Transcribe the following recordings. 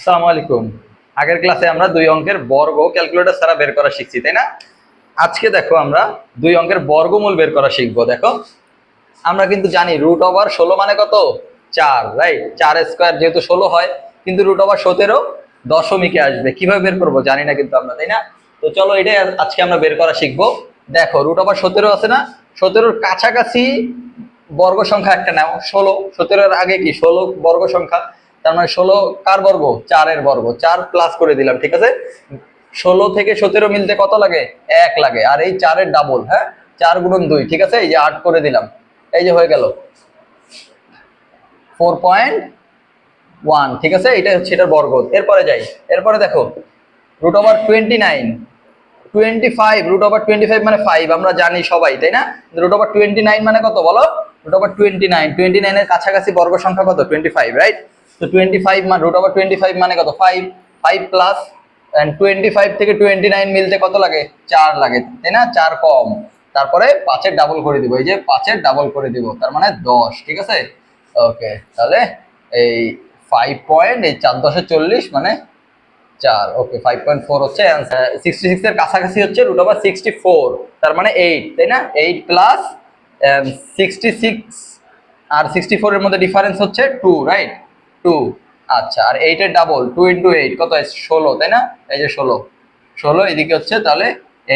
আসসালামু আলাইকুম। আগের ক্লাসে আমরা দুই অঙ্কের বর্গ ক্যালকুলেটর ছাড়া বের করা শিখছি, তাই না? আজকে দেখো আমরা দুই অঙ্কের বর্গমূল বের করা শিখবো। দেখো, আমরা কিন্তু জানি √16 মানে কত? 4, রাইট? 4² যেহেতু 16 হয়, কিন্তু √17 দশমিকে আসবে। কিভাবে বের করবো জানি না কিন্তু আমরা, তাই না? তো চলো এটাই আজকে আমরা বের করা শিখবো। দেখো, √17 আছে না, 17-র কাছাকাছি বর্গ সংখ্যা একটা নাও। 16, 17-এর আগে কি 16 বর্গ সংখ্যা, তার মানে 16 কার বর্গ? 4-এর বর্গ। 4 প্লাস করে দিলাম, ঠিক আছে? 16 থেকে 17 মিলতে কত লাগে? 1 লাগে। আর এই 4-এর ডাবল, হ্যাঁ, 4 গুণন 2, ঠিক আছে? এই যে 8 করে দিলাম, এই যে হয়ে গেল 4.1, ঠিক আছে? এটা হচ্ছে এটার বর্গ। এরপরে যাই, এরপরে দেখো √29, 25, √25 মানে 5, আমরা জানি সবাই, তাই না? √29 মানে কত বলো? √29 এর কাছাকাছি বর্গ সংখ্যা কত? 25, রাইট? তো 25 মানে √25 মানে কত? 5, 5 প্লাস 25 থেকে 29 মিলতে কত লাগে? 4 লাগে, তাই না? 4 কম, তারপরে 5-এর ডাবল করে দিব, এই যে 5-এর ডাবল করে দিব, তার মানে 10, ঠিক আছে? ওকে, তাহলে এই 5 পয়েন্ট, এই 4 10 40 মানে 4। ওকে, 5.4 হচ্ছে অ্যান্সার। 66 এর কাছাকাছি হচ্ছে √64, তার মানে 8, তাই না? 8 প্লাস 66 আর 64 এর মধ্যে ডিফারেন্স হচ্ছে 2, রাইট? 2। আচ্ছা, আর 8 এর ডাবল 2 × 8 কত? 16, তাই না? এই যে 16 এদিকে হচ্ছে, তাহলে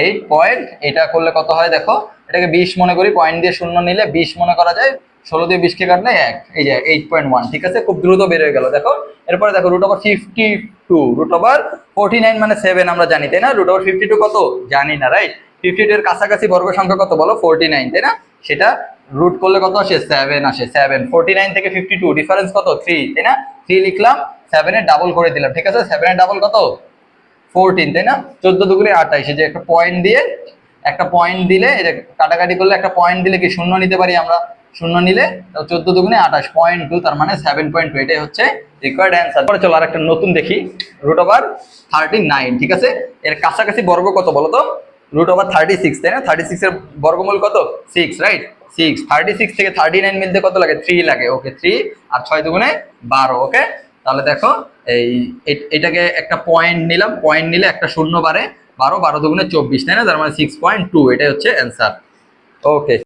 8 পয়েন্ট, এটা করলে কত হয় দেখো, এটাকে 20 মনে করি, পয়েন্ট দিয়ে শূন্য নিলে 20 মনে করা যায়, 16 দিয়ে 20 কে কাটলে 1, এই যে 8.1, ঠিক আছে? খুব দ্রুত বের হয়ে গেল। দেখো এরপরে দেখো √52, √49 মানে 7, আমরা জানি, তাই না? √52 কত জানি না, রাইট? 52 এর কাছাকাছি বর্গ সংখ্যা কত বলো? 49, তাই না? সেটা রুট করলে কত আসে? 7 আসে। 7, 49 থেকে 52 ডিফারেন্স কত? 3, তাই না? 3 লিখলাম, 7 এর ডাবল করে দিলাম, ঠিক আছে? 7 এর ডাবল কত? 14, তাই না? 14 দুগুণে 28, যে একটা পয়েন্ট দিয়ে, একটা পয়েন্ট দিলে, এটা কাটাকাটি করলে একটা পয়েন্ট দিলে কি শূন্য নিতে পারি আমরা? শূন্য নিলে 14 দুগুণে 28, 0.2, তার মানে 7.2, এটাই হচ্ছে রিকোয়ার্ড অ্যান্সার। পরে চলো আর একটা নতুন দেখি, √39, ঠিক আছে? এর কাছাকাছি বর্গ কত বলো তো? √36, তাই না? 36 এর বর্গমূল কত? 6, রাইট? 6, 36 থেকে 39 মিলতে কত লাগে? 3 লাগে। ওকে, 3 আর 6 দুগুণে 12, ওকে? তাহলে দেখো, এই এটাকে একটা পয়েন্ট নিলাম, পয়েন্ট নিলে একটা শূন্য বাড়ে, 12 12 দুগুণে 24, তাই না? তার মানে 6.2, এটাই হচ্ছে অ্যান্সার। ওকে।